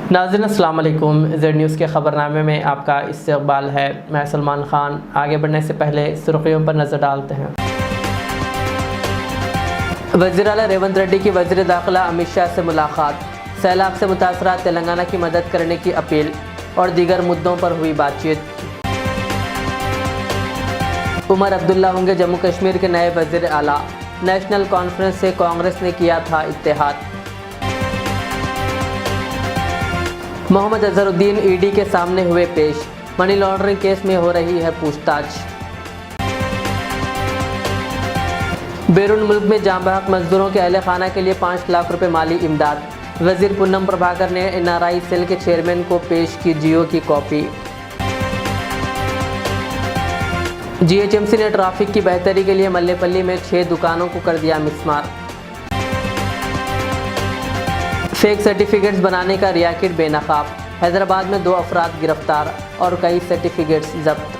नाज़रीन अस्सलाम वालेकुम। ज़ेड न्यूज़ के ख़बरनामे में आपका इस्तक़बाल है। मैं सलमान ख़ान। आगे बढ़ने से पहले सुर्ख़ियों पर नज़र डालते हैं। वज़ीर आला रेवंत रेड्डी की वज़ीर दाखिला अमित शाह से मुलाकात, सैलाब से मुतासरा तेलंगाना की मदद करने की अपील और दीगर मुद्दों पर हुई बातचीत। उमर अब्दुल्ला होंगे जम्मू कश्मीर के नए वज़ीर आला, नेशनल कॉन्फ्रेंस से कांग्रेस ने किया था इत्तेहाद। मोहम्मद अजहरुद्दीन ईडी के सामने हुए पेश, मनी लॉन्ड्रिंग केस में हो रही है पूछताछ। बैरून मुल्क में जांबहक मजदूरों के अहले खाना के लिए 5 लाख रुपए माली इमदाद, वजीर पूनम प्रभाकर ने एनआरआई सेल के चेयरमैन को पेश की जियो की कॉपी। जीएचएमसी ने ट्रैफिक की बेहतरी के लिए मल्लेपल्ली में 6 दुकानों को कर दिया मिसमार। फेक सर्टिफिकेट्स बनाने का रियाकिट बेनकाब, हैदराबाद में 2 अफराद गिरफ्तार और कई सर्टिफिकेट्स जब्त।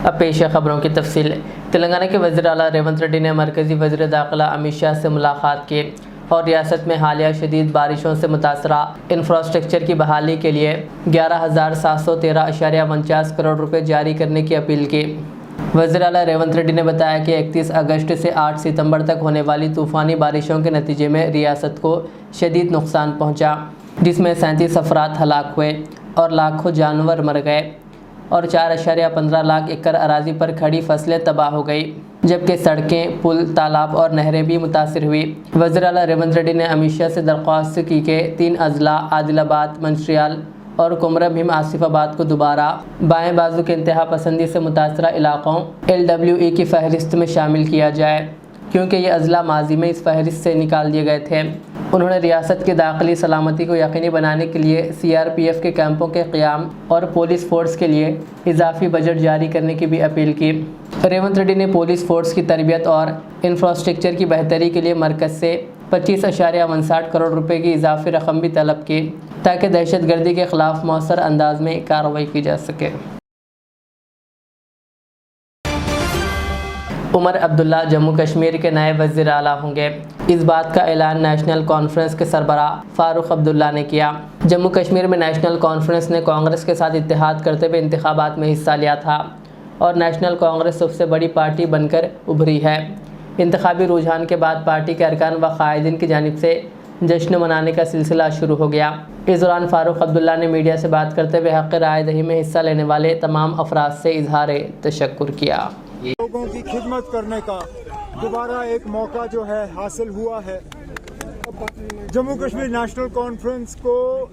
अब पेश है खबरों की तफसील। तेलंगाना के वज़ीर आला रेवंत रेड्डी ने मरकज़ी वज़ीर दाखिला अमित शाह से मुलाकात की और रियासत में हालिया शदीद बारिशों से मुतासरा इंफ्रास्ट्रक्चर की बहाली के लिए 11,713.49 करोड़ रुपए जारी करने की अपील की। वज़ीर आला रेवंत रेड्डी ने बताया कि 31 अगस्त से 8 सितंबर तक होने वाली तूफ़ानी बारिशों के नतीजे में रियासत को शदीद नुकसान पहुंचा, जिसमें 37 अफराद हलाक हुए और लाखों जानवर मर गए और 4.15 लाख एकड़ अराजी पर खड़ी फसलें तबाह हो गई, जबकि सड़कें, पुल, तालाब और नहरें भी मुतासिर हुई। वज़ीर आला रेवंत रेड्डी ने अमित शाह से दरख्वास्त की कि 3 अजला आदिलाबाद, मंचिर्याल और कुमरभीम आसिफाबाद को दोबारा बाएं बाजू के इंतहा पसंदी से मुतासरा इलाकों LWE की फहरिस्त में शामिल किया जाए, क्योंकि ये अजला माजी में इस फहरिस्त से निकाल दिए गए थे। उन्होंने रियासत की दाखिली सलामती को यकीनी बनाने के लिए CRPF के कैंपों के क़याम और पुलिस फोर्स के लिए इजाफी बजट जारी करने की भी अपील की। रेवंत रेड्डी ने पुलिस फोर्स की तरबियत और इंफ्रास्ट्रक्चर की बेहतरी के लिए मरकज़ से 25.59 करोड़ रुपए की इजाफी रकम भी तलब की, ताकि दहशतगर्दी के ख़िलाफ़ मौसर अंदाज में कार्रवाई की जा सके। उमर अब्दुल्ला जम्मू कश्मीर के नए वज़ीर आला होंगे। इस बात का ऐलान नेशनल कॉन्फ्रेंस के सरबरा फ़ारूक अब्दुल्ला ने किया। जम्मू कश्मीर में नेशनल कॉन्फ्रेंस ने कांग्रेस के साथ इत्तेहाद करते हुए इंतखाबात में हिस्सा लिया था और नेशनल कांग्रेस सबसे बड़ी पार्टी बनकर उभरी है। इंतखाबी रुझान के बाद पार्टी के अरकान व कायदीन की जानिब से जश्न मनाने का सिलसिला शुरू हो गया। इस दौरान फ़ारूक अब्दुल्ला ने मीडिया से बात करते हुए हक़ राय दही में हिस्सा लेने वाले तमाम अफराद से इजहार तशक्कुर किया। लोगों की खिदमत करने का दोबारा एक मौका जो है हासिल हुआ है। जम्मू कश्मीर नेशनल कॉन्फ्रेंस को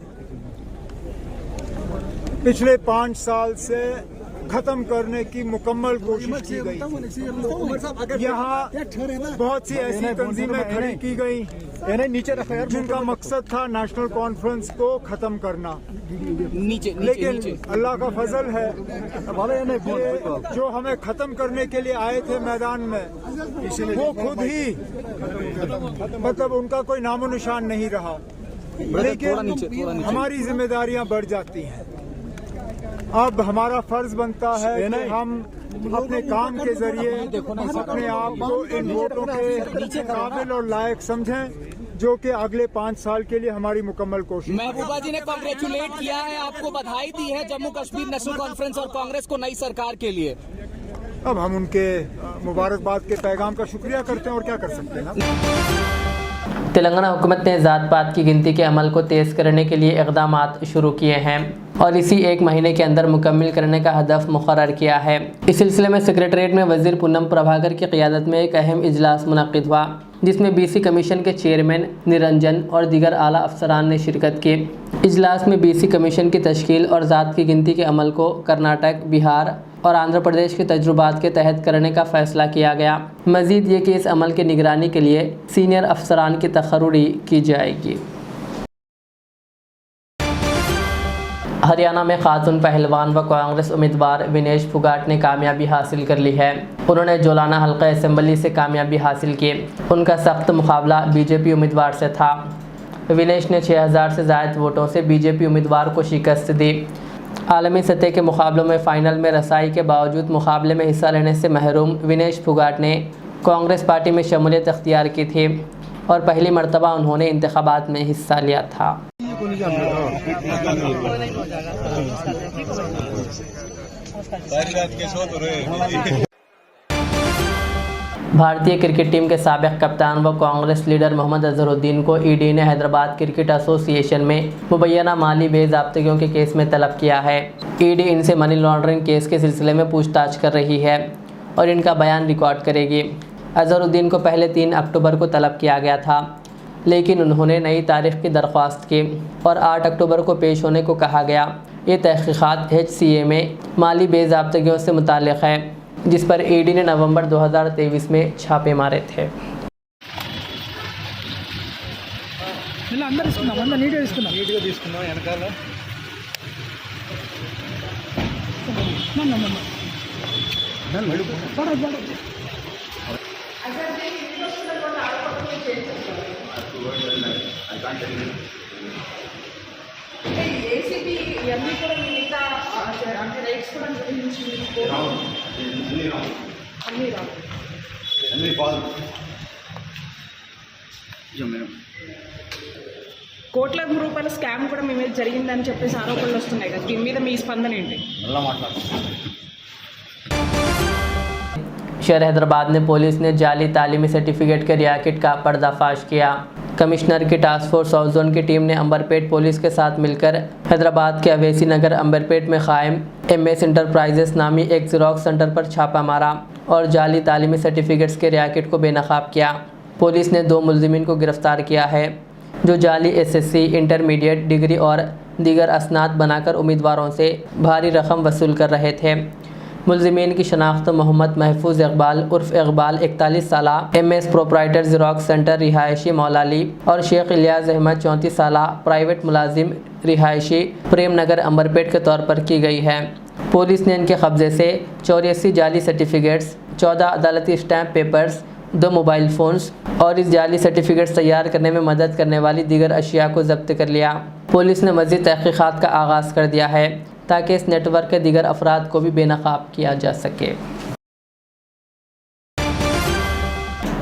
पिछले 5 साल से खत्म करने की मुकम्मल कोशिश की गई। यहाँ बहुत सी ऐसी तंजीमें खड़ी की गई जिनका मकसद था नेशनल कॉन्फ्रेंस को खत्म करना। लेकिन अल्लाह का फजल है जो हमें खत्म करने के लिए आए थे मैदान में, वो खुद ही मतलब उनका कोई नामो निशान नहीं रहा। लेकिन हमारी जिम्मेदारियां बढ़ जाती हैं। अब हमारा फर्ज बनता है कि हम अपने काम के जरिए अपने आप को इन वोटों के काबिल और लायक समझें, जो कि अगले 5 साल के लिए हमारी मुकम्मल कोशिश। महबूबा जी ने कांग्रेचुलेट किया है, आपको बधाई दी है जम्मू कश्मीर नेशनल कॉन्फ्रेंस और कांग्रेस को नई सरकार के लिए। अब हम उनके मुबारकबाद के पैगाम का शुक्रिया करते हैं और क्या कर सकते हैं। तेलंगाना हुकूमत ने ज़ात पात की गिनती के अमल को तेज़ करने के लिए इक़दामात शुरू किए हैं और इसी 1 महीने के अंदर मुकम्मिल करने का हदफ मुकर्रर किया है। इस सिलसिले में सेक्रेटरीट में वज़ीर पूनम प्रभाकर की क़ियादत में एक अहम इजलास मुनक़्क़िद हुआ, जिसमें BC कमीशन के चेयरमैन निरंजन और दीगर आला अफसरान ने शिरकत की। इजलास में BC कमीशन की तश्कील और ज़ात की गिनती के अमल को कर्नाटक, बिहार और आंध्र प्रदेश के तजुर्बात के तहत करने का फ़ैसला किया गया। मज़ीद ये कि इस अमल की निगरानी के लिए सीनियर अफसरान की तक़र्रुरी की जाएगी। हरियाणा में खातून पहलवान व कांग्रेस उम्मीदवार विनेश फोगाट ने कामयाबी हासिल कर ली है। उन्होंने जोलाना हल्का असम्बली से कामयाबी हासिल की। उनका सख्त मुकाबला BJP उम्मीदवार से था। विनेश ने 6000 से ज़ायद वोटों से BJP उम्मीदवार को शिकस्त दी। आलमी सतह के मुकाबलों में फ़ाइनल में रसाई के बावजूद मुकाबले में हिस्सा लेने से महरूम विनेश फोगाट ने कांग्रेस पार्टी में शमूलियत अख्तियार की थी। और पहली मर्तबा उन्होंने इंतखाबात में हिस्सा लिया था। भारतीय क्रिकेट टीम के साबिक कप्तान व कांग्रेस लीडर मोहम्मद अजहरुद्दीन को ईडी ने हैदराबाद क्रिकेट एसोसिएशन में मुबैना माली बेज़ाब्तगियों के केस में तलब किया है। ईडी इनसे मनी लॉन्ड्रिंग केस के सिलसिले में पूछताछ कर रही है और इनका बयान रिकॉर्ड करेगी। अजहरुद्दीन को पहले 3 अक्टूबर को तलब किया गया था, लेकिन उन्होंने नई तारीख की दरख्वास्त की और 8 अक्टूबर को पेश होने को कहा गया। ये तहकीक़ात HCA में माली बेज़ाब्तगियों से मुताल्लिक़ है, जिस पर ईडी ने नवंबर 2023 में छापे मारे थे। ఏసీబీ ఇవన్నీ కూడా మిగతా అంటే రైట్స్ కూడా గురించి అన్నీ కోట్ల రూపాయల స్కామ్ కూడా మీ మీద జరిగిందని చెప్పేసి ఆరోపణలు వస్తున్నాయి కదా, దీని మీద మీ స్పందన ఏంటి? शहर हैदराबाद में पुलिस ने जाली तालीमी सर्टिफिकेट के रैकेट का पर्दाफाश किया। कमिश्नर की टास्क फोर्स साउथ जोन की टीम ने अंबरपेट पुलिस के साथ मिलकर हैदराबाद के अवैसी नगर अंबरपेट में कायम MS इंटरप्राइजेस नामी एक ज़ेरॉक्स सेंटर पर छापा मारा और जाली तालीमी सर्टिफिकेट्स के रैकेट को बेनकाब किया। पुलिस ने 2 मुलजिमीन को गिरफ्तार किया है जो जाली SSC, इंटरमीडिएट डिग्री और दीगर असनाद बनाकर उम्मीदवारों से भारी रकम वसूल कर रहे थे। मुलजिमीन की शनाख्त मोहम्मद महफूज इकबाल उर्फ इकबाल 41 साला MS प्रोप्राइटर ज़ेरॉक्स सेंटर रिहायशी मौलाली और शेख इलियास अहमद 34 साला प्राइवेट मुलाजिम रिहायशी प्रेम नगर अंबरपेट के तौर पर की गई है। पुलिस ने इनके कब्ज़े से 84 जाली सर्टिफिकेट्स, 14 अदालती स्टैम्प पेपर्स, 2 मोबाइल फ़ोन्स और इस जाली सर्टिफिकेट्स तैयार करने में मदद करने वाली दीगर अशिया को जब्त कर लिया। पुलिस ने मज़ीद तहक़ीक़ात का आगाज़ कर दिया है ताकि इस नेटवर्क के दीगर अफराद को भी बेनकाब किया जा सके।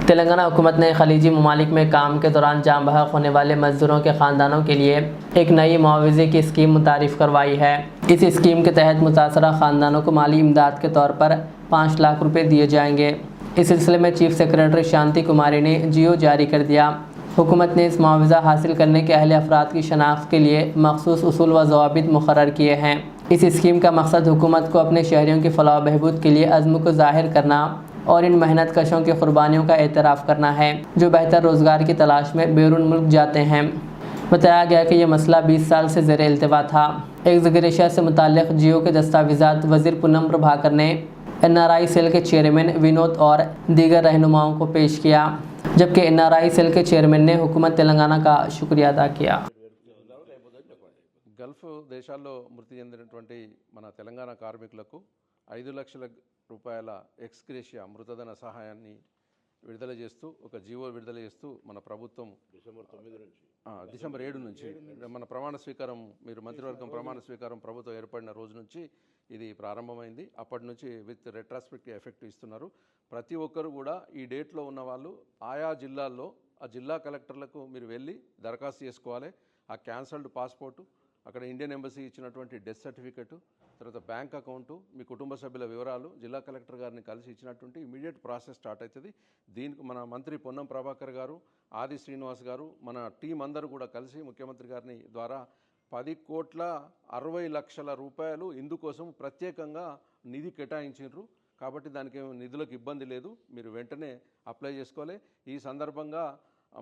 तेलंगाना हुकूमत ने खलीजी ममालिक में काम के दौरान जाम बहक होने वाले मजदूरों के ख़ानदानों के लिए एक नई मुआवजे की स्कीम मुतारिफ़ करवाई है। इस स्कीम के तहत मुतासरा ख़ानदानों को माली इमदाद के तौर पर 5 लाख रुपये दिए जाएंगे। इस सिलसिले में चीफ सेक्रेटरी शांति कुमारी ने जियो जारी कर दिया। हुकूमत ने इस मुआवजा हासिल करने के अहले अफराद की शनाख्त के लिए मखसूस उसूल व ज़वाबित मुकर्रर किए हैं। इस स्कीम का मकसद हुकूमत को अपने शहरियों की फलाह बहबूद के लिए अज़्म को ज़ाहिर करना और इन मेहनत कशों की कुर्बानियों का एतराफ़ करना है जो बेहतर रोज़गार की तलाश में बैरून मुल्क जाते हैं। बताया गया कि यह मसला 20 साल से ज़ेर इल्तिवा था। एग्जीक्यूटिव से मुताल्लिक़ जियो के दस्तावेज़ात वज़ीर पूनम प्रभाकर ने NRI सेल के चेयरमैन विनोद और दीगर रहनुमाओं को पेश किया, जबकि NRI सेल के चेयरमैन ने हुकूमत तेलंगाना का शुक्रिया अदा किया। గల్ఫ్ దేశాల్లో మృతి చెందినటువంటి మన తెలంగాణ కార్మికులకు 5 లక్షల రూపాయల ఎక్స్గ్రేషియా మృతధన సహాయాన్ని విడుదల చేస్తూ ఒక జీవో విడుదల చేస్తూ మన ప్రభుత్వం డిసెంబర్ 7 నుంచి మన ప్రమాణ స్వీకారం మీరు మంత్రివర్గం ప్రమాణ స్వీకారం ప్రభుత్వం ఏర్పడిన రోజు నుంచి ఇది ప్రారంభమైంది. అప్పటి నుంచి విత్ రెట్రాస్పెక్టివ్ ఎఫెక్ట్ ఇస్తున్నారు. ప్రతి ఒక్కరు కూడా ఈ డేట్లో ఉన్న వాళ్ళు ఆయా జిల్లాల్లో ఆ జిల్లా కలెక్టర్లకు మీరు వెళ్ళి దరఖాస్తు చేసుకోవాలి. ఆ క్యాన్సల్డ్ పాస్పోర్టు, అక్కడ ఇండియన్ ఎంబసీ ఇచ్చినటువంటి డెత్ సర్టిఫికెట్, తర్వాత బ్యాంక్ అకౌంటు, మీ కుటుంబ సభ్యుల వివరాలు జిల్లా కలెక్టర్ గారిని కలిసి ఇచ్చినటువంటి ఇమీడియట్ ప్రాసెస్ స్టార్ట్ అవుతుంది. దీనికి మన మంత్రి పొన్నం ప్రభాకర్ గారు, ఆది శ్రీనివాస్ గారు, మన టీం అందరూ కూడా కలిసి ముఖ్యమంత్రి గారిని ద్వారా 10,60,00,000 రూపాయలు ఇందుకోసం ప్రత్యేకంగా నిధి కేటాయించారు. కాబట్టి దానికి నిధులకు ఇబ్బంది లేదు, మీరు వెంటనే అప్లై చేసుకోవాలి. ఈ సందర్భంగా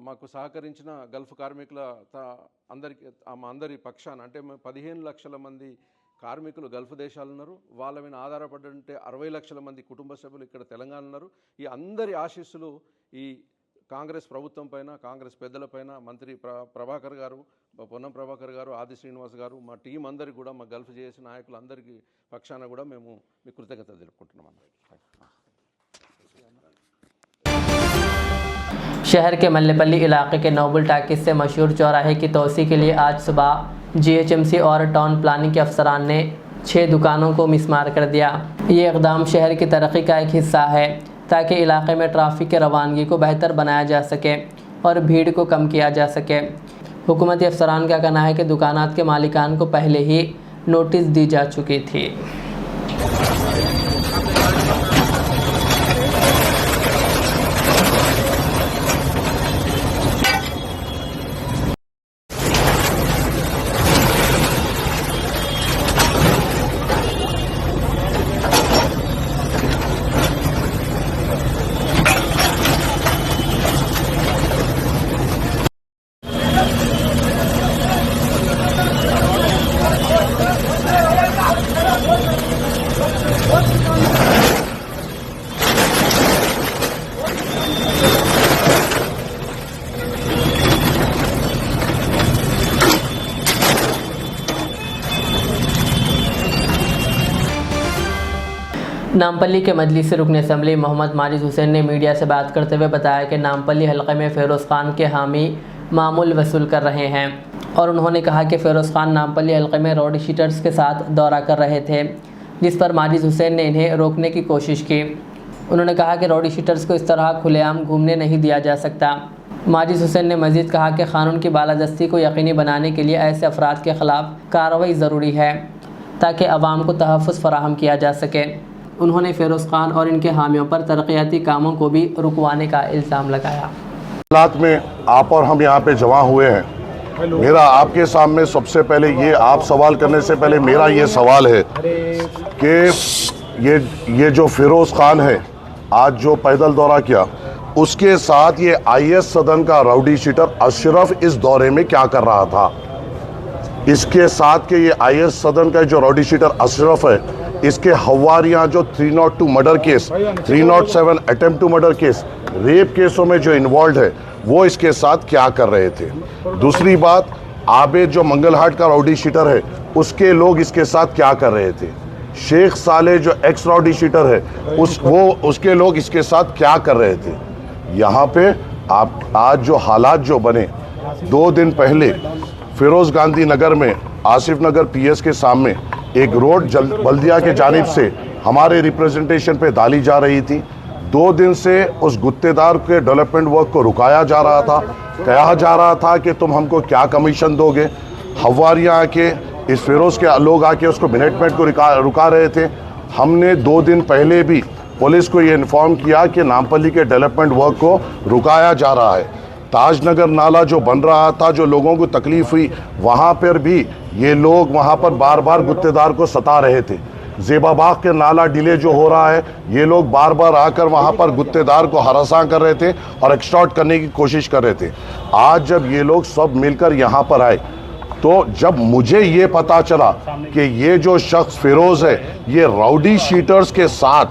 మాకు సహకరించిన గల్ఫ్ కార్మికుల అందరి పక్షాన అంటే 15 లక్షల మంది కార్మికులు గల్ఫ్ దేశాలు ఉన్నారు. వాళ్ళ మీద ఆధారపడి 60 లక్షల మంది కుటుంబ సభ్యులు ఇక్కడ తెలంగాణ ఉన్నారు. ఈ అందరి ఆశీస్సులు ఈ కాంగ్రెస్ ప్రభుత్వం పైన, కాంగ్రెస్ పెద్దలపైన, మంత్రి ప్రభాకర్ గారు, పొన్నం ప్రభాకర్ గారు, ఆది శ్రీనివాస్ గారు, మా టీం అందరికీ కూడా, మా గల్ఫ్ చేసిన నాయకులందరికీ పక్షాన కూడా మేము మీ కృతజ్ఞతలు తెలుపుకుంటున్నాం. शहर के मल्लेपल्ली इलाके के नोबल टाकिस से मशहूर चौराहे की तोसी के लिए आज सुबह GHMC और टाउन प्लानिंग के अफसरान ने 6 दुकानों को मिसमार कर दिया। ये इक़दाम शहर की तरक्की का एक हिस्सा है ताकि इलाके में ट्रैफिक की रवानगी को बेहतर बनाया जा सके। और भीड़ को कम किया जा सके। हुकूमती अफसरान का कहना है कि दुकानात के मालिकान को पहले ही नोटिस दी जा चुकी थी। नामपल्ली के मजलिस रुकन असम्बली मोहम्मद माजिद हुसैन ने मीडिया से बात करते हुए बताया कि नामपल्ली हलक़े में फ़िरोज़ ख़ान के हामी मामूल वसूल कर रहे हैं और उन्होंने कहा कि फ़िरोज़ ख़ान नामपल्ली हलक़े में रोड शीटर्स के साथ दौरा कर रहे थे, जिस पर माजिद हुसैन ने इन्हें रोकने की कोशिश की। उन्होंने कहा कि रोड शीटर्स को इस तरह खुलेआम घूमने नहीं दिया जा सकता। माजिद हुसैन ने मज़ीद कहा कि क़ानून की बालादस्ती को यकीनी बनाने के लिए ऐसे अफराद के ख़िलाफ़ कार्रवाई ज़रूरी है ताकि अवाम को तहफ़्फ़ुज़ फ़राहम किया जा सके। उन्होंने फ़िरोज़ ख़ान और इनके हामियों पर तरक्याती कामों को भी रुकवाने का इल्ज़ाम लगाया। हालात में आप और हम यहाँ पे जमा हुए हैं, मेरा आपके सामने सबसे पहले ये, आप सवाल करने से पहले मेरा ये सवाल है कि ये जो फ़िरोज़ ख़ान है आज जो पैदल दौरा किया, उसके साथ ये IS सदन का राउडी शीटर अशरफ इस दौरे में क्या कर रहा था? इसके साथ के ये IS सदन का जो राउडी शीटर अशरफ है, इसके हवारियाँ जो 302 murder case, 307 attempt to murder case, rape केसों में जो इन्वॉल्व है, वो इसके साथ क्या कर रहे थे? दूसरी बात, आबेद जो मंगलहाट का राउडी शीटर है, उसके लोग इसके साथ क्या कर रहे थे? शेख साले जो एक्स राउडी शीटर है, उसके लोग इसके साथ क्या कर रहे थे? यहाँ पे आप आज जो हालात जो बने, 2 दिन पहले फिरोज़ गांधी नगर में आसिफ नगर PS के सामने एक रोड बल्दिया के जानिब से हमारे रिप्रेजेंटेशन पे डाली जा रही थी। 2 दिन से उस गुत्तेदार के डेवलपमेंट वर्क को रुकाया जा रहा था। कहा जा रहा था कि तुम हमको क्या कमीशन दोगे। हवारियाँ आके, इस फिरोज़ के लोग आके उसको मैनेजमेंट को रुका रहे थे। हमने 2 दिन पहले भी पुलिस को ये इन्फॉर्म किया कि नामपल्ली के डेवलपमेंट वर्क को रुकाया जा रहा है। ताजनगर नाला जो बन रहा था, जो लोगों को तकलीफ़ हुई, वहाँ पर भी ये लोग वहाँ पर बार बार गुत्तेदार को सता रहे थे। ज़ेबाबाग के नाला डिले जो हो रहा है, ये लोग बार बार आकर वहाँ पर गुत्तेदार को हरासा कर रहे थे और एक्सटॉर्ट करने की कोशिश कर रहे थे। आज जब ये लोग सब मिलकर यहाँ पर आए, तो जब मुझे ये पता चला कि ये जो शख्स फिरोज़ है, ये राउडी शीटर्स के साथ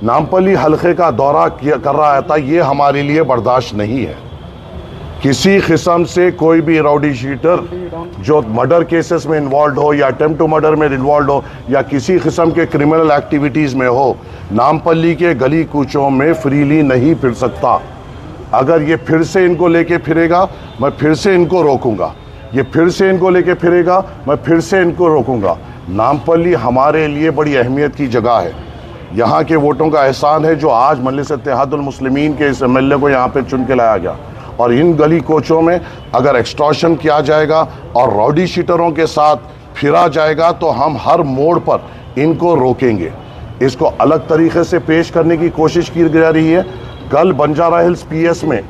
नामपल्ली हलक़े का दौरा कर रहा था, ये हमारे लिए बर्दाश्त नहीं है। किसी किस्म से कोई भी राउडी शीटर जो मर्डर केसेस में इन्वॉल्व हो या अटेम्प्ट टू मर्डर में इन्वॉल्व हो या किसी किस्म के क्रिमिनल एक्टिविटीज़ में हो, नामपल्ली के गली कूचों में फ्रीली नहीं फिर सकता। अगर ये फिर से इनको लेके फिरेगा, मैं फिर से इनको रोकूंगा। ये फिर से इनको लेके फिरेगा, मैं फिर से इनको रोकूंगा। नामपल्ली हमारे लिए बड़ी अहमियत की जगह है। यहाँ के वोटों का एहसान है जो आज मजलिस इत्तेहादुल मुस्लिमीन के इस MLA को यहाँ पे चुन के लाया गया। और इन गली कोचों में अगर एक्सटॉर्शन किया जाएगा और राउडी शीटरों के साथ फिरा जाएगा, तो हम हर मोड़ पर इनको रोकेंगे। इसको अलग तरीके से पेश करने की कोशिश की जा रही है। कल बंजारा हिल्स PS में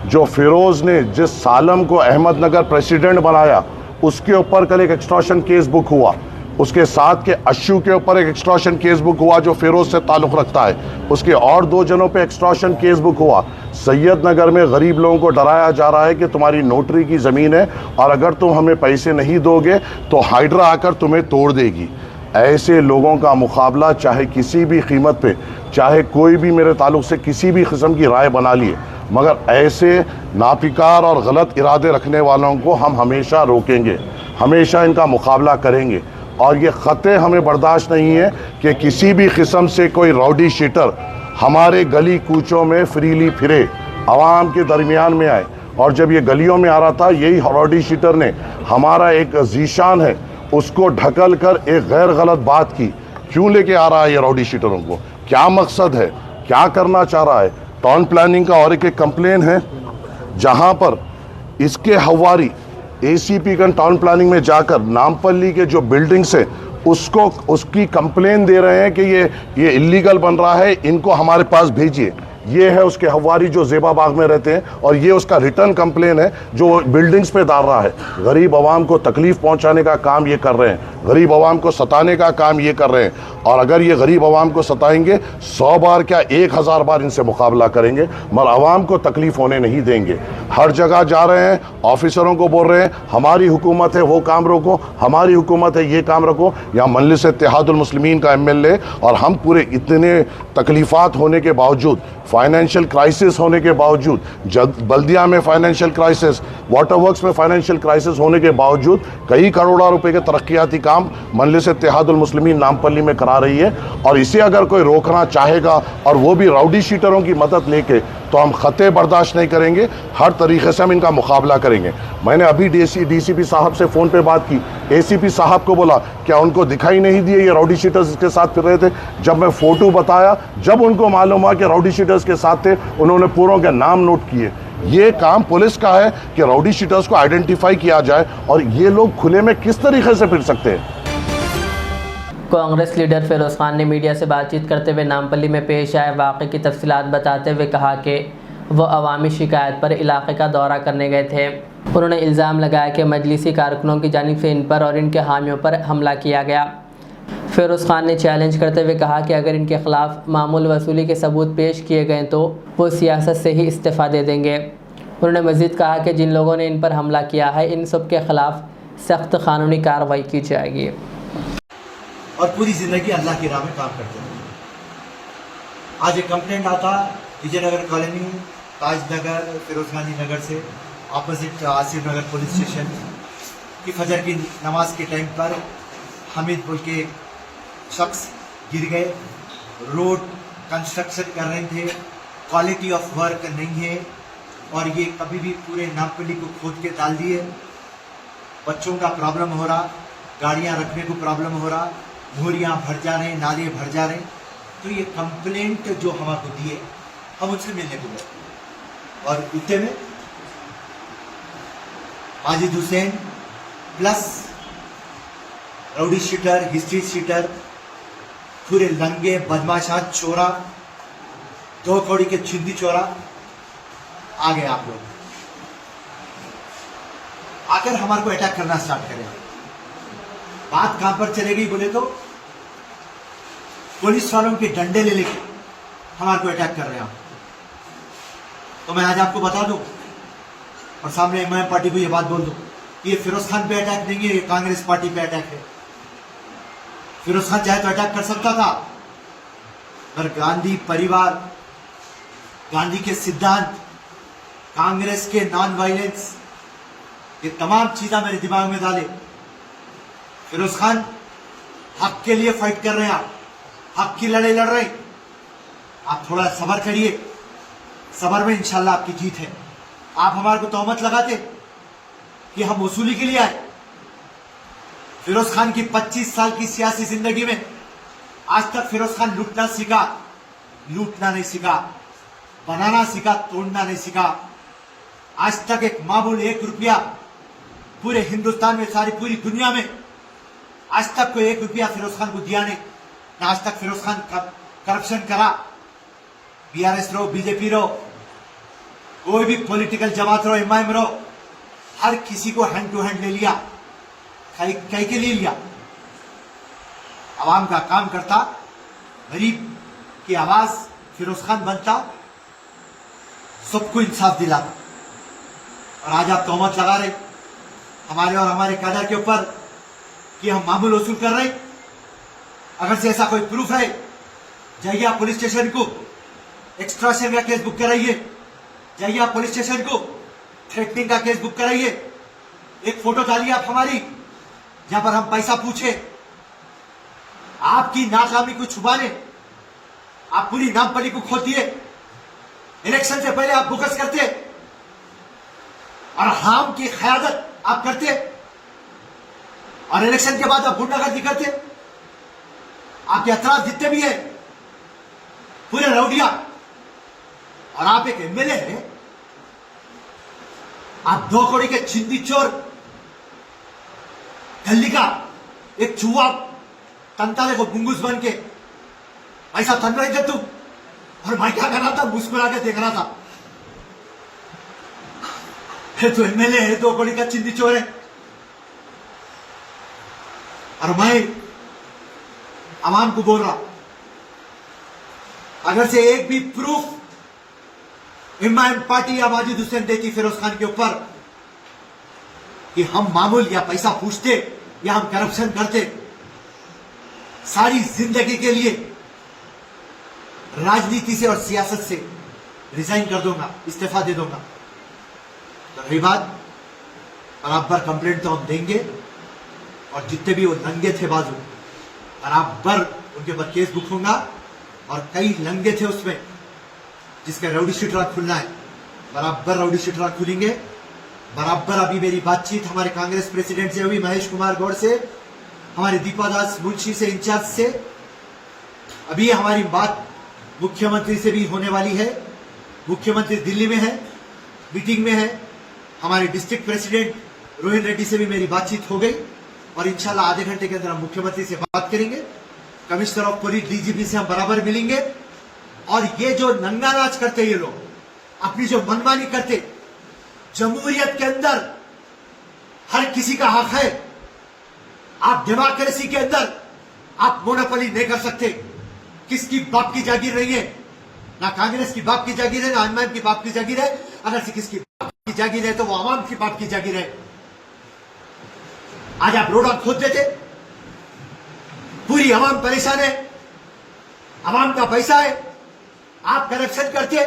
जो फिरोज़ ने जिस सालम को अहमदनगर प्रेसिडेंट बनाया, उसके ऊपर कल एक एक्सटॉर्शन केस बुक हुआ। उसके साथ के अशू के ऊपर एक एक्सटॉर्शन केस बुक हुआ जो फिरोज़ से ताल्लुक़ रखता है। उसके और 2 जनों पे एक्सटॉर्शन केस बुक हुआ। सैयद नगर में गरीब लोगों को डराया जा रहा है कि तुम्हारी नोटरी की ज़मीन है और अगर तुम हमें पैसे नहीं दोगे तो हाइड्रा आकर तुम्हें तोड़ देगी। ऐसे लोगों का मुकाबला चाहे किसी भी कीमत पे, चाहे कोई भी मेरे ताल्लुक़ से किसी भी किस्म की राय बना लिए, मगर ऐसे नापिकार और गलत इरादे रखने वालों को हम हमेशा रोकेंगे, हमेशा इनका मुकाबला करेंगे। और ये ख़तरे हमें बर्दाश्त नहीं है कि किसी भी किस्म से कोई राउडी शीटर हमारे गली कूचों में फ्रीली फिरे, आवाम के दरमियान में आए। और जब ये गलियों में आ रहा था, यही राउडी शीटर ने हमारा एक जीशान है उसको ढकल कर एक गैर गलत बात की। क्यों लेके आ रहा है ये राउडी शीटरों को? क्या मकसद है? क्या करना चाह रहा है? टाउन प्लानिंग का और एक कंप्लेन है जहां पर इसके हवारी एसीपी का टाउन प्लानिंग में जाकर नामपल्ली के जो बिल्डिंग्स है उसकी कंप्लेन दे रहे हैं कि ये इलीगल बन रहा है, इनको हमारे पास भेजिए। ये है उसके हवारी जो ज़ेबा बाग में रहते हैं और ये उसका रिटर्न कंप्लेन है जो बिल्डिंग्स पे डाल रहा है। गरीब आवाम को तकलीफ पहुंचाने का काम ये कर रहे हैं, गरीब आवाम को सताने का काम ये कर रहे हैं। और अगर ये गरीब आवाम को सताएंगे 100 बार क्या 1000 बार इनसे मुकाबला करेंगे, मगर आवाम को तकलीफ होने नहीं देंगे। हर जगह जा रहे हैं, ऑफिसरों को बोल रहे हैं हमारी हुकूमत है वो काम रोको, हमारी हुकूमत है ये काम रखो। यहाँ मजलिस इत्तेहादुल मुस्लिमीन का MLA और हम पूरे इतने तकलीफ़ात होने के बावजूद, फाइनेंशियल क्राइसिस होने के बावजूद, बल्दिया में फाइनेंशियल क्राइसिस, वाटर वर्क्स में फाइनेंशियल क्राइसिस होने के बावजूद कई करोड़ों रुपए के तरक्याती काम मजलिस इत्तेहादुल मुस्लिमीन नामपल्ली में करा रही है। और इसे अगर कोई रोकना चाहेगा और वो भी राउडी शीटरों की मदद लेके, तो हम खते बर्दाश्त नहीं करेंगे, हर तरीके से हम इनका मुकाबला करेंगे। मैंने अभी DCP साहब से फ़ोन पे बात की, ACP साहब को बोला क्या उनको दिखाई नहीं दिए ये राउडी शीटर्स इसके साथ फिर रहे थे? जब मैं फ़ोटो बताया, जब उनको मालूम हुआ कि राउडी शीटर्स के साथ थे, उन्होंने पूरों के नाम नोट किए। ये काम पुलिस का है कि राउडी शीटर्स को आइडेंटिफाई किया जाए और ये लोग खुले में किस तरीके से फिर सकते हैं। कांग्रेस लीडर फिरोज़ खान ने मीडिया से बातचीत करते हुए नामपल्ली में पेश आए वाक़े की तफसीलात बताते हुए कहा कि वो अवामी शिकायत पर इलाके का दौरा करने गए थे। उन्होंने इल्ज़ाम लगाया कि मजलिसी कारकुनों की जानिब से इन पर और इनके हामियों पर हमला किया गया। फिरोज़ खान ने चैलेंज करते हुए कहा कि अगर इनके ख़िलाफ़ मामूल वसूली के सबूत पेश किए गए तो वो सियासत से ही इस्तीफ़ा दे देंगे। उन्होंने मज़ीद कहा कि जिन लोगों ने इन पर हमला किया है इन सब के ख़िलाफ़ सख्त कानूनी कार्रवाई की जाएगी। और पूरी ज़िंदगी अल्लाह की राह में काम करते हैं। आज एक कंप्लेंट आता विजयनगर कॉलोनी, ताजनगर, फिरोज गांधी नगर से अपोजिट आसिफ नगर पुलिस स्टेशन की फजर की नमाज के टाइम पर हामिद बोल के शख्स गिर गए। रोड कंस्ट्रक्शन कर रहे थे, क्वालिटी ऑफ वर्क नहीं है और ये कभी भी पूरे नामपल्ली को खोद के डाल दिए। बच्चों का प्रॉब्लम हो रहा, गाड़ियां रखने को प्रॉब्लम हो रहा, मोरियाँ भर जा रहे, नाले भर जा रहे। तो ये कंप्लेंट जो हमको दिए, हम उनसे मिलने को गए और इतने में Majid Hussain plus rowdy sheeter, history sheeter, पूरे लंगे बदमाशात चोरा, 2 कौड़ी के छिंदी चोरा आ गए। आप लोग आकर हमारे को अटैक करना स्टार्ट करें। बात कहां पर चले गई बोले तो पुलिस वालों के डंडे ले लेके हमारे को अटैक कर रहे हैं। तो मैं आज आपको बता दूं और सामने MIM पार्टी को ये बात बोल दूं कि ये फिरोज खान पे अटैक नहीं है, ये कांग्रेस पार्टी पे अटैक है। फिरोज खान चाहे तो अटैक कर सकता था, पर गांधी परिवार, गांधी के सिद्धांत, कांग्रेस के नॉन वायलेंस, ये तमाम चीजें मेरे दिमाग में डाले। फिरोज खान हक के लिए फाइट कर रहे हैं, आप हक की लड़ाई लड़ रहे हैं। आप थोड़ा सब्र करिए, सब्र में इंशाल्लाह आपकी जीत है। आप हमारे को तोहमत लगाते कि हम वसूली के लिए आए। फिरोज खान की 25 साल की सियासी जिंदगी में आज तक फिरोज खान लूटना सीखा, लूटना नहीं सीखा, बनाना सीखा, तोड़ना नहीं सीखा। आज तक एक मामूल 1 रुपया पूरे हिंदुस्तान में, सारी पूरी दुनिया में आज तक कोई 1 रुपया फिरोज खान को दिया नहीं। ना आज तक फिरोज खान करप्शन करा। BRS रहो, BJP रहो, कोई भी पॉलिटिकल जमात रहो, MIM रहो, हर किसी को हैंड टू हैंड ले लिया। कई के लिए लिया? आवाम का काम करता, गरीब की आवाज फिरोज खान बनता, सबको इंसाफ दिलाता। और आज आप तोहमत लगा रहे हमारे और हमारे कादर के ऊपर कि हम मामूल वसूल कर रहे। अगर से ऐसा कोई प्रूफ है, जाइए आप पुलिस स्टेशन को एक्सट्रैक्शन का केस बुक कराइए, जाइए आप पुलिस स्टेशन को थ्रेटनिंग का केस बुक कराइए। एक फोटो डालिए आप हमारी, जहां पर हम पैसा पूछे। आपकी नाकामी को छुपाने आप पूरी नामपल्ली को खोद दिए। इलेक्शन से पहले आप बोगस करते और हाम की क़यादत आप करते और इलेक्शन के बाद आप गुंडागर्दी करते। आपके अतराफ जितने भी है पूरे रौडिया, और आप एक MLA है। आप 2 कौड़ी के चिंदी चोर गली का एक चूहा तंताले को गुंगूस बन के ऐसा तन रहे थे तुम, और मैं क्या कर रहा था, मुस्कुरा के देख रहा था। तो एमएलए है, 2 कौड़ी का चिंदी चोर है, और मैं आवाम को बोल रहा, अगर से एक भी प्रूफ इमाम पार्टी या माजिद हुसैन देती फिरोज खान के ऊपर कि हम मामूल या पैसा पूछते या हम करप्शन करते, सारी जिंदगी के लिए राजनीति से और सियासत से रिजाइन कर दूंगा, इस्तीफा दे दूंगा। तो रही बात, बराबर कंप्लेंट तो हम देंगे, और जितने भी वो नंगे थे बाजू बराबर उनके ऊपर केस बुक होगा, और कई नंगे थे उसमें जिसका रउडी शीटर खुलना है, बराबर रउडी शीटर खुलेंगे। बराबर अभी मेरी बातचीत हमारे कांग्रेस प्रेसिडेंट से हुई, महेश कुमार गौड़ से, हमारे दीपादास मुंशी से, इंचार्ज से। अभी हमारी बात मुख्यमंत्री से भी होने वाली है। मुख्यमंत्री दिल्ली में है, मीटिंग में है। हमारे डिस्ट्रिक्ट प्रेसिडेंट रोहित रेड्डी से भी मेरी बातचीत हो गई, और इंशाल्लाह आधे घंटे के अंदर हम मुख्यमंत्री से बात करेंगे। कमिश्नर ऑफ पुलिस, डीजीपी से हम बराबर मिलेंगे। और ये जो नंगा नाच करते ये लोग, अपनी जो मनमानी करते, जमहूरियत के अंदर हर किसी का हक है। आप डेमोक्रेसी के अंदर आप मोनोपोली नहीं कर सकते। किसकी बाप की जागीर नहीं है, ना कांग्रेस की बाप की जागीर है, ना अनमान की बाप की जागीर है। अगर से किसकी बाप की जागीर है तो वो आवाम की बाप की जागीर है। आज आप रोड खोद देते, पूरी आवाम परेशान है, आवाम का पैसा है, आप करप्शन करते,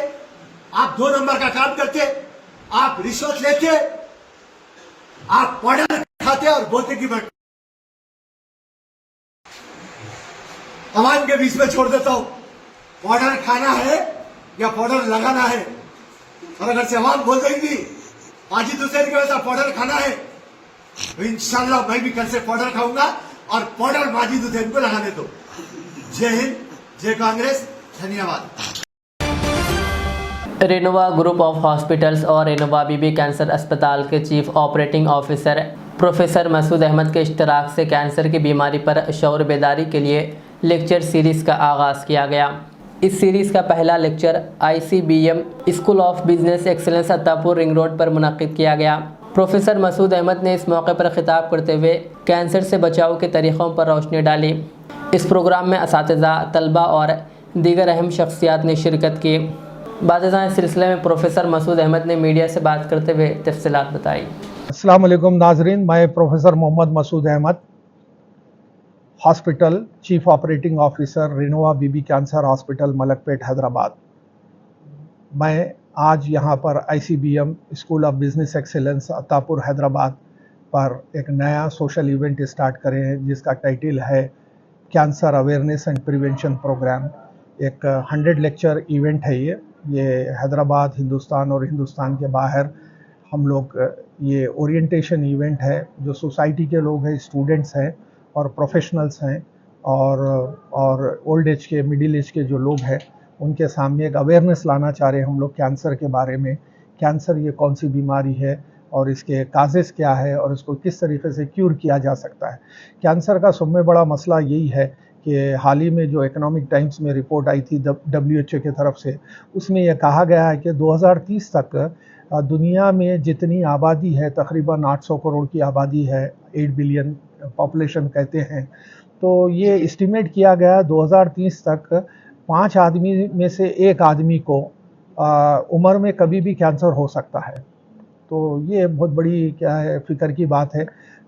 आप 2 नंबर का काम करते, आप रिश्वत लेते, आप पाउडर खाते और बोलते कि मैं आवाम के बीच में छोड़ देता हूं, पाउडर खाना है या पाउडर लगाना है। और अगर से आवाम बोल देंगी माजिद हुसैन के वैसा पाउडर खाना है, तो इंशाल्लाह मैं भी कल से पाउडर खाऊंगा, और पाउडर माजिद हुसैन को लगाने दो। जय हिंद, जय कांग्रेस, धन्यवाद। रेनोवा ग्रुप ऑफ हॉस्पिटल्स और रेनोवा बीबी कैंसर अस्पताल के chief operating officer professor Masood Ahmed के इश्तराक से कैंसर की बीमारी पर शऊर बेदारी के लिए लेक्चर सीरीज़ का आगाज़ किया गया। इस सीरीज़ का पहला lecture ICBM school of business excellence Attapur ring road पर मुनक्किद किया गया। प्रोफेसर मसूद अहमद ने इस मौके पर खिताब करते हुए कैंसर से बचाव के तरीक़ों पर रोशनी डाली। इस प्रोग्राम में असातिज़ा, तलबा और दीगर अहम शख्सियात ने शिरकत की। बाज़ इस सिलसिले में प्रोफेसर मसूद अहमद ने मीडिया से बात करते हुए तफसीलात बताई। अस्सलाम वालेकुम नाजरीन, मैं professor Mohammad Masood Ahmed, hospital chief operating officer Renova BB cancer hospital Malakpet Hyderabad. मैं आज यहाँ पर ICBM school of business excellence Attapur Hyderabad पर एक नया सोशल इवेंट स्टार्ट करे हैं, जिसका टाइटल है cancer awareness and prevention programme. एक 100 लेक्चर इवेंट है ये हैदराबाद, हिंदुस्तान और हिंदुस्तान के बाहर हम लोग ये ओरिएंटेशन इवेंट है। जो सोसाइटी के लोग हैं, स्टूडेंट्स हैं और प्रोफेशनल्स हैं और ओल्ड एज के, मिडिल एज के जो लोग हैं, उनके सामने एक अवेयरनेस लाना चाह रहे हैं हम लोग कैंसर के बारे में। कैंसर ये कौन सी बीमारी है और इसके काजेस क्या है और इसको किस तरीके से क्यूर किया जा सकता है। कैंसर का सबसे बड़ा मसला यही है कि हाल ही में जो इकोनॉमिक टाइम्स में रिपोर्ट आई थी WHO की तरफ से, उसमें यह कहा गया है कि 2030 तक दुनिया में जितनी आबादी है, तकरीबन 800 करोड़ की आबादी है, 8 बिलियन पॉपुलेशन कहते हैं, तो ये एस्टिमेट किया गया 2030 तक 5 आदमी में से 1 आदमी को उम्र में कभी भी कैंसर हो सकता है। तो ये बहुत बड़ी क्या है, फ़िक्र की बात है।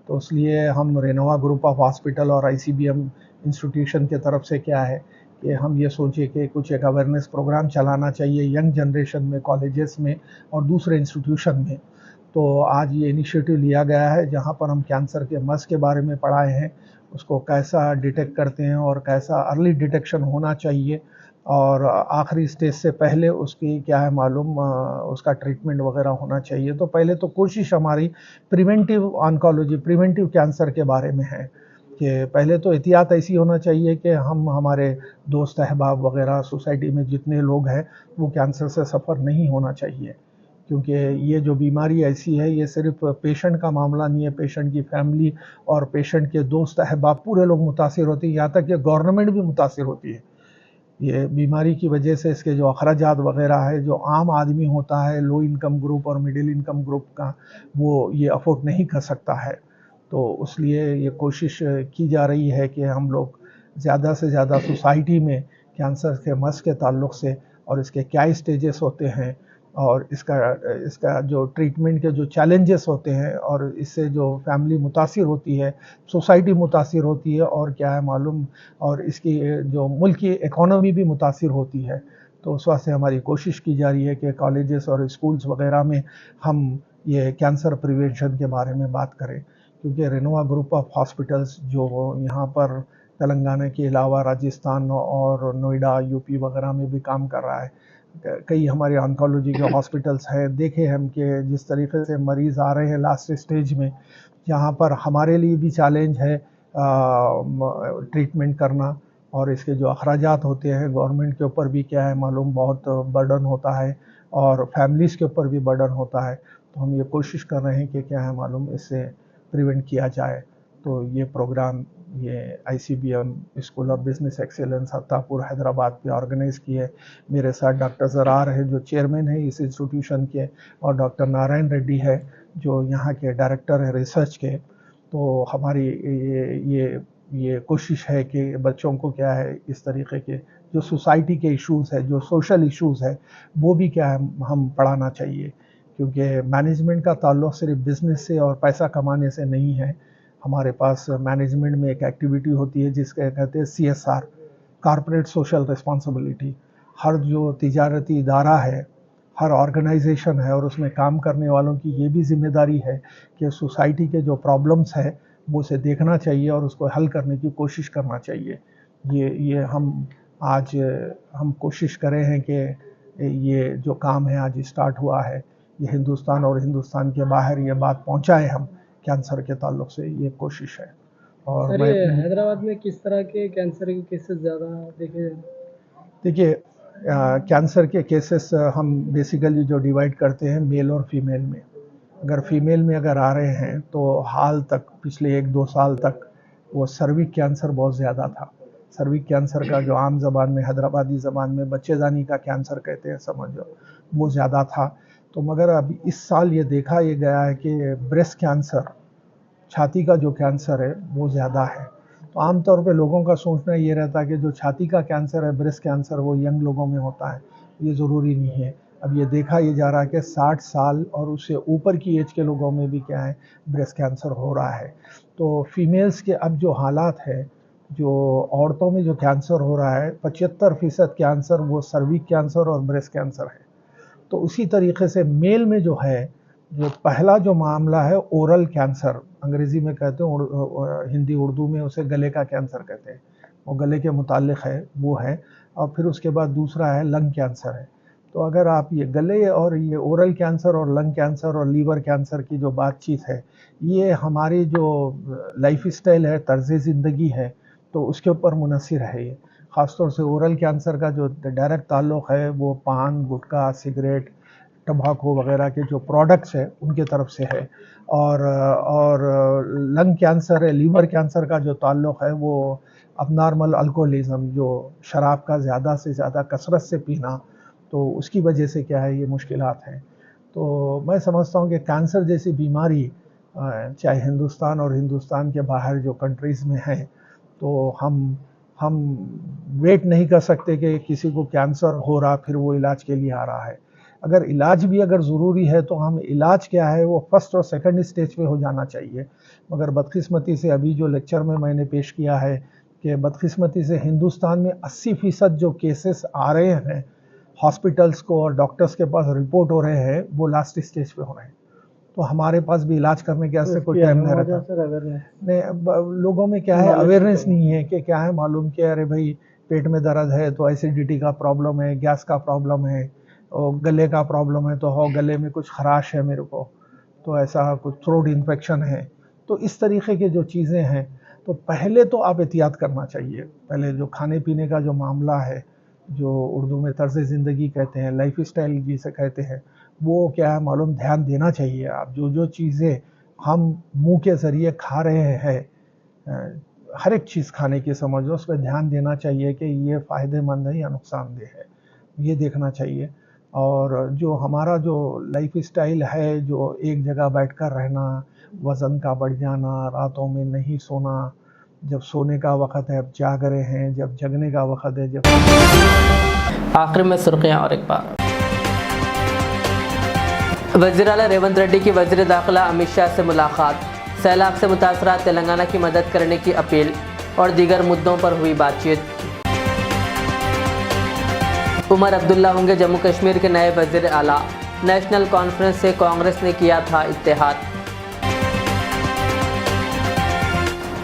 तो इसलिए हम रेनोवा ग्रुप ऑफ हॉस्पिटल और ICBM इंस्टीट्यूशन के तरफ से क्या है कि हम ये सोचे कि कुछ एक अवेयरनेस प्रोग्राम चलाना चाहिए यंग जनरेशन में, कॉलेजेस में और दूसरे इंस्टीट्यूशन में। तो आज ये इनिशिएटिव लिया गया है, जहाँ पर हम कैंसर के मर्ज़ के बारे में पढ़ाए हैं, उसको कैसा डिटेक्ट करते हैं और कैसा अर्ली डिटेक्शन होना चाहिए, और आखिरी स्टेज से पहले उसकी क्या है मालूम, उसका ट्रीटमेंट वगैरह होना चाहिए। तो पहले तो कोशिश हमारी प्रिवेंटिव ऑन्कोलॉजी, प्रिवेंटिव कैंसर के बारे में है कि पहले तो एहतियात ऐसी होना चाहिए कि हम, हमारे दोस्त अहबाब वगैरह सोसाइटी में जितने लोग हैं, वो कैंसर से सफ़र नहीं होना चाहिए। क्योंकि ये जो बीमारी ऐसी है, ये सिर्फ पेशेंट का मामला नहीं है, पेशेंट की फैमिली और पेशेंट के दोस्त अहबाब पूरे लोग मुतासिर होते हैं, यहाँ तक कि गवर्नमेंट भी मुतासिर होती है। ये बीमारी की वजह से इसके जो अखराजात वगैरह है, जो आम आदमी होता है, लो इनकम ग्रुप और मिडिल इनकम ग्रुप का, वो ये अफोर्ड नहीं कर सकता है। तो इसलिए ये कोशिश की जा रही है कि हम लोग ज़्यादा से ज़्यादा सोसाइटी में कैंसर के मर्ज़ के ताल्लुक़ से और इसके क्या स्टेजेस होते हैं और इसका जो ट्रीटमेंट के जो चैलेंजेस होते हैं और इससे जो फैमिली मुतासिर होती है, सोसाइटी मुतासिर होती है और क्या है मालूम, और इसकी जो मुल्क की इकोनॉमी भी मुतासिर होती है। तो उस वास्ते हमारी कोशिश की जा रही है कि कॉलेजेस और स्कूल्स वगैरह में हम ये कैंसर प्रिवेंशन के बारे में बात करें, क्योंकि रेनोवा ग्रुप ऑफ हॉस्पिटल्स जो यहाँ पर तेलंगाना के अलावा राजस्थान और नोएडा, यूपी वगैरह में भी काम कर रहा है। कई हमारे ऑन्कोलॉजी के हॉस्पिटल्स हैं। देखे हम कि जिस तरीके से मरीज़ आ रहे हैं लास्ट स्टेज में, यहाँ पर हमारे लिए भी चैलेंज है ट्रीटमेंट करना, और इसके जो अखराजात होते हैं गवर्नमेंट के ऊपर भी क्या है मालूम बहुत बर्डन होता है और फैमिलीज़ के ऊपर भी बर्डन होता है। तो हम ये कोशिश कर रहे हैं कि क्या है मालूम इससे प्रिवेंट किया जाए। तो ये प्रोग्राम ये ICBM school of business excellence Attapur Hyderabad पे ऑर्गेनाइज़ की है। मेरे साथ डॉक्टर ज़रार है जो चेयरमैन है इस इंस्टीट्यूशन के, और डॉक्टर नारायण रेड्डी है जो यहाँ के डायरेक्टर है रिसर्च के। तो हमारी ये कोशिश है कि बच्चों को क्या है इस तरीके के जो सोसाइटी के इश्यूज़ है, जो सोशल इश्यूज़ है, वो भी क्या है हम पढ़ाना चाहिए, क्योंकि मैनेजमेंट का ताल्लुक़ सिर्फ बिज़नेस से और पैसा कमाने से नहीं है। हमारे पास मैनेजमेंट में एक एक्टिविटी होती है जिसके कहते हैं CSR, कॉर्पोरेट सोशल रिस्पॉन्सिबिलिटी। हर जो तिजारती इदारा है, हर ऑर्गेनाइजेशन है, और उसमें काम करने वालों की ये भी जिम्मेदारी है कि सोसाइटी के जो प्रॉब्लम्स है वो उसे देखना चाहिए और उसको हल करने की कोशिश करना चाहिए। ये हम कोशिश कर रहे हैं कि ये जो काम है आज स्टार्ट हुआ है, ये हिंदुस्तान और हिंदुस्तान के बाहर ये बात पहुंचाए हम कैंसर के ताल्लुक से, ये कोशिश है। और हैदराबाद में किस तरह के कैंसर के केसेस ज़्यादा देखे? देखिए, कैंसर के केसेस हम बेसिकली जो डिवाइड करते हैं मेल और फीमेल में। अगर फीमेल में अगर आ रहे हैं तो हाल तक पिछले 1-2 साल तक वो सर्विक कैंसर बहुत ज़्यादा था। सर्विक कैंसर का जो आम ज़बान में, हैदराबादी ज़बान में बच्चेदानी का कैंसर कहते हैं, समझो, वो ज़्यादा था। तो मगर अभी इस साल ये देखा ये गया है कि ब्रेस्ट कैंसर, छाती का जो कैंसर है वो ज़्यादा है। तो आमतौर पे लोगों का सोचना ये रहता है कि जो छाती का कैंसर है, ब्रेस्ट कैंसर, वो यंग लोगों में होता है। ये ज़रूरी नहीं है। अब ये देखा ये जा रहा है कि 60 साल और उससे ऊपर की एज के लोगों में भी क्या है ब्रेस्ट कैंसर हो रहा है। तो फीमेल्स के अब जो हालात है, जो औरतों में जो कैंसर हो रहा है, 75% कैंसर वो सर्विक कैंसर और ब्रेस्ट कैंसर है। तो उसी तरीके से मेल में जो है, जो पहला जो मामला है ओरल कैंसर, अंग्रेज़ी में कहते हैं, हिंदी उर्दू में उसे गले का कैंसर कहते हैं, वो गले के मुतालिक है, वो है। और फिर उसके बाद दूसरा है लंग कैंसर है। तो अगर आप ये गले और ये ओरल कैंसर और लंग कैंसर और लीवर कैंसर की जो बातचीत है, ये हमारी जो लाइफ स्टाइल है, तर्ज़ ज़िंदगी है, तो उसके ऊपर मुनसिर है। ये ख़ासतौर से ओरल कैंसर का जो डायरेक्ट ताल्लुक़ है वो पान, गुटखा, सिगरेट, टबाको वगैरह के जो प्रोडक्ट्स है उनके तरफ से है। और लंग कैंसर है, लीवर कैंसर का जो ताल्लुक़ है वो अबनॉर्मल अल्कोहलिज्म, जो शराब का ज़्यादा से ज़्यादा कसरत से पीना, तो उसकी वजह से क्या है ये मुश्किलात हैं। तो मैं समझता हूँ कि कैंसर जैसी बीमारी चाहे हिंदुस्तान और हिंदुस्तान के बाहर जो कंट्रीज़ में है, तो हम वेट नहीं कर सकते कि किसी को कैंसर हो रहा फिर वो इलाज के लिए आ रहा है। अगर इलाज भी अगर ज़रूरी है तो हम इलाज क्या है वो फर्स्ट और सेकंड स्टेज पे हो जाना चाहिए। मगर बदकिस्मती से अभी जो लेक्चर में मैंने पेश किया है कि बदकिस्मती से हिंदुस्तान में 80% जो केसेस आ रहे हैं हॉस्पिटल्स को और डॉक्टर्स के पास रिपोर्ट हो रहे हैं, वो लास्ट स्टेज पे हो रहे हैं। तो हमारे पास भी इलाज करने के वास्ते कोई टाइम नहीं रहता। नहीं, लोगों में क्या है अवेयरनेस नहीं है कि क्या है मालूम कि अरे भाई पेट में दर्द है तो एसिडिटी का प्रॉब्लम है, गैस का प्रॉब्लम है, और गले का प्रॉब्लम है तो हो गले में कुछ खराश है मेरे को, तो ऐसा कुछ थ्रोट इन्फेक्शन है। तो इस तरीके की जो चीज़ें हैं, तो पहले तो आप एहतियात करना चाहिए। पहले जो खाने पीने का जो मामला है, जो उर्दू में तर्ज़ ज़िंदगी कहते हैं, लाइफ स्टाइल जिसे कहते हैं, वो क्या है मालूम, ध्यान देना चाहिए। आप जो चीज़ें हम मुंह के ज़रिए खा रहे हैं, हर एक चीज़ खाने की समझो, उस पर ध्यान देना चाहिए कि ये फ़ायदेमंद है या नुकसानदेह है, ये देखना चाहिए। और जो हमारा जो लाइफ स्टाइल है, जो एक जगह बैठकर रहना, वज़न का बढ़ जाना, रातों में नहीं सोना, जब सोने का वक़्त है अब जाग रहे हैं, जब जगने का वक़्त है जब। आखिर में सुर्खियाँ और एक बार। वज़ीर आला रेवंत रेड्डी की वज़ीर दाखिला अमित शाह से मुलाकात, सैलाब से मुतासरा तेलंगाना की मदद करने की अपील और दीगर मुद्दों पर हुई बातचीत। उमर अब्दुल्ला होंगे जम्मू कश्मीर के नए वज़ीर आला, नेशनल कॉन्फ्रेंस से कांग्रेस ने किया था इत्तेहाद।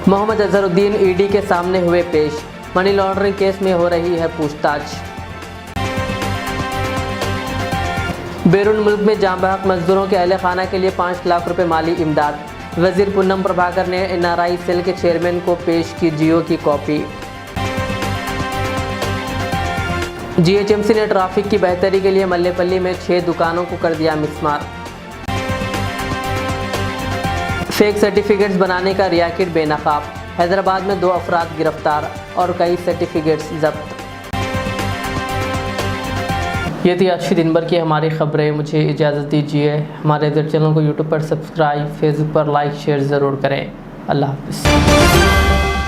मोहम्मद अजहरुद्दीन ईडी के सामने हुए पेश, मनी लॉन्ड्रिंग केस में हो रही है पूछताछ। बैरून मुल्क में जाँ बहक मजदूरों के अहले खाना के लिए 5 लाख रुपए माली इमदाद, वज़ीर पूनम प्रभाकर ने NRI सेल के चेयरमैन को पेश की जियो की कॉपी। GHMC ने ट्रैफिक की बेहतरी के लिए मल्लेपल्ली में 6 दुकानों को कर दिया मिसमार। फेक सर्टिफिकेट्स बनाने का रियाकिट बेनकाब, हैदराबाद में 2 अफराद गिरफ्तार और कई सर्टिफिकेट्स जब्त। ये थी आज की दिन भर की हमारी खबरें। मुझे इजाज़त दीजिए। हमारे चैनल को यूट्यूब पर सब्सक्राइब, फेसबुक पर लाइक शेयर ज़रूर करें। अल्लाह हाफ़िज़।